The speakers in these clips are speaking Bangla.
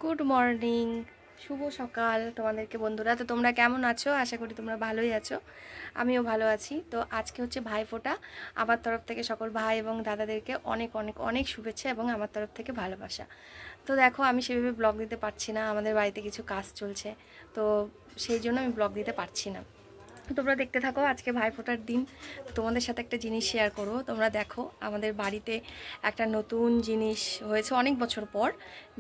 গুড মর্নিং, শুভ সকাল তোমাদেরকে বন্ধুরা। তো তোমরা কেমন আছো? আশা করি তোমরা ভালোই আছো, আমিও ভালো আছি। তো আজকে হচ্ছে ভাইফোঁটা। আমার তরফ থেকে সকল ভাই এবং দাদাদেরকে অনেক অনেক অনেক শুভেচ্ছা এবং আমার তরফ থেকে ভালোবাসা। তো দেখো, আমি সেভাবে ব্লগ দিতে পারছি না, আমাদের বাড়িতে কিছু কাজ চলছে, তো সেই জন্য আমি ব্লগ দিতে পারছি না। তোমরা দেখতে থাকো, আজকে ভাইফোঁটার দিন। তোমাদের সাথে একটা জিনিস শেয়ার করব। তোমরা দেখো, আমাদের বাড়িতে একটা নতুন জিনিস হয়েছে অনেক বছর পর,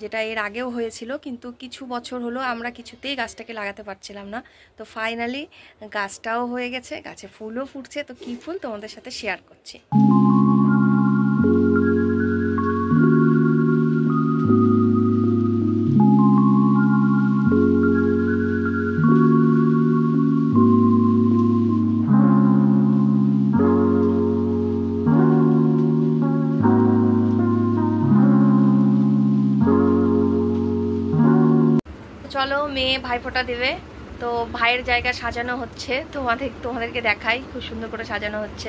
যেটা এর আগেও হয়েছিল, কিন্তু কিছু বছর হলো আমরা কিছুতেই গাছটাকে লাগাতে পারছিলাম না। তো ফাইনালি গাছটাও হয়ে গেছে, গাছে ফুলও ফুটছে। তো কী ফুল তোমাদের সাথে শেয়ার করছি। চলো, মেয়ে ভাইফোঁটা দেবে, তো ভাইয়ের জায়গা সাজানো হচ্ছে। তোমাদেরকে দেখাই, খুব সুন্দর করে সাজানো হচ্ছে।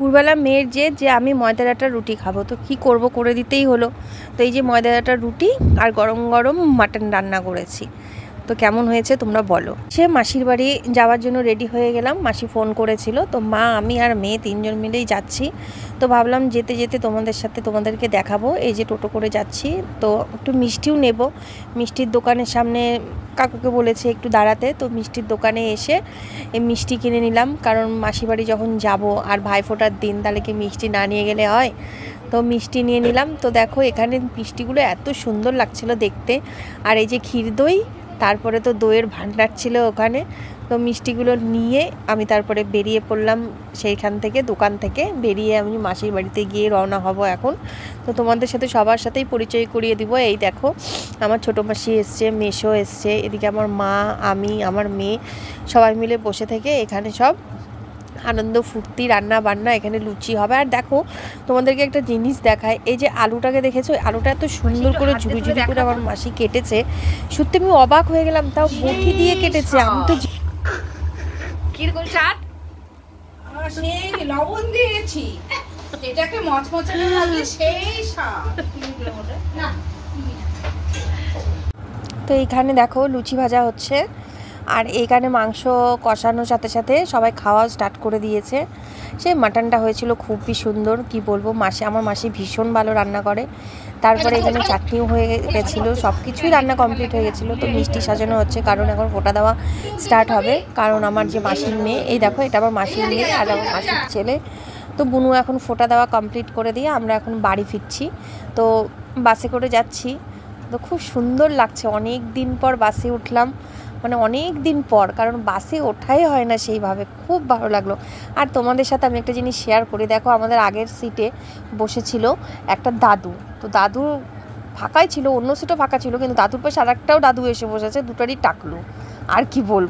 দুপুরবেলা মেয়ের যে আমি ময়দার আটার রুটি খাবো, তো কি করব, করে দিতেই হলো। তো এই যে ময়দার আটার রুটি আর গরম গরম মাটন রান্না করেছি। তো কেমন হয়েছে তোমরা বলো। সে মাসির বাড়ি যাওয়ার জন্য রেডি হয়ে গেলাম, মাসি ফোন করেছিল। তো মা, আমি আর মেয়ে তিনজন মিলেই যাচ্ছি। তো ভাবলাম যেতে যেতে তোমাদেরকে দেখাবো। এই যে টোটো করে যাচ্ছি, তো একটু মিষ্টিও নেব। মিষ্টির দোকানের সামনে কাকুকে বলেছে একটু দাঁড়াতে, তো মিষ্টির দোকানে এসে এই মিষ্টি কিনে নিলাম। কারণ মাসির বাড়ি যখন যাব আর ভাইফোঁটার দিন, তাহলে কি মিষ্টি না নিয়ে গেলে হয়? তো মিষ্টি নিয়ে নিলাম। তো দেখো, এখানে মিষ্টিগুলো এত সুন্দর লাগছিল দেখতে। আর এই যে ক্ষীর দই, তারপরে তো দইয়ের ভান্ডার ছিল ওখানে। তো মিষ্টিগুলো নিয়ে আমি তারপরে বেরিয়ে পড়লাম সেইখান থেকে, দোকান থেকে বেরিয়ে আমি মাসির বাড়িতে গিয়ে রওনা হব এখন। তো তোমাদের সাথে সবার সাথেই পরিচয় করিয়ে দিব। এই দেখো, আমার ছোটো মাসি এসছে, মেসো এসছে, এদিকে আমার মা, আমি, আমার মেয়ে সবাই মিলে বসে থেকে এখানে সব আনন্দ ফুর্তি, রান্না বান্না, এখানে লুচি হবে। আর দেখো, তোমাদেরকে একটা জিনিস দেখায়। এই যে আলুটাকে দেখেছো, আলুটা এত সুন্দর করে ঝুড়ি ঝুড়ি করে আমার মাসি কেটেছে। সত্যি আমি অবাক হয়ে গেলাম, তাও বটি দিয়ে কেটেছে। আমি তো কিরকম স্বাদ, সেই লবণ দিয়েছি, এটাকে মচমচানো লাগে, সেই স্বাদ। তো এইখানে দেখো লুচি ভাজা হচ্ছে, আর এইখানে মাংস কষানোর সাথে সাথে সবাই খাওয়া স্টার্ট করে দিয়েছে। সেই মাটনটা হয়েছিল খুবই সুন্দর, কি বলবো। আমার মাসি ভীষণ ভালো রান্না করে। তারপরে এখানে চাটনিও হয়ে গেছিলো, সব কিছুই রান্না কমপ্লিট হয়ে গেছিলো। তো মিষ্টি সাজানো হচ্ছে, কারণ এখন ফোঁটা দেওয়া স্টার্ট হবে। কারণ আমার যে মাসির মেয়ে, এই দেখো, এটা আমার মাসির মেয়ে আর আমার মাসির ছেলে। তো বুনু এখন ফোঁটা দেওয়া কমপ্লিট করে দিয়ে আমরা এখন বাড়ি ফিরছি। তো বাসে করে যাচ্ছি। তো খুব সুন্দর লাগছে, অনেক দিন পর বাসে উঠলাম, মানে অনেক দিন পর, কারণ বাসে ওঠাই হয় না সেইভাবে। খুব ভালো লাগলো। আর তোমাদের সাথে আমি একটা জিনিস শেয়ার করি। দেখো, আমাদের আগের সিটে বসেছিল একটা দাদু। তো দাদু ফাঁকাই ছিল, অন্য সিটও ফাঁকা ছিল, কিন্তু দাদুর পাশে আর একটাও দাদু এসে বসেছে, দুটারই টাকলু। আর কি বলবো।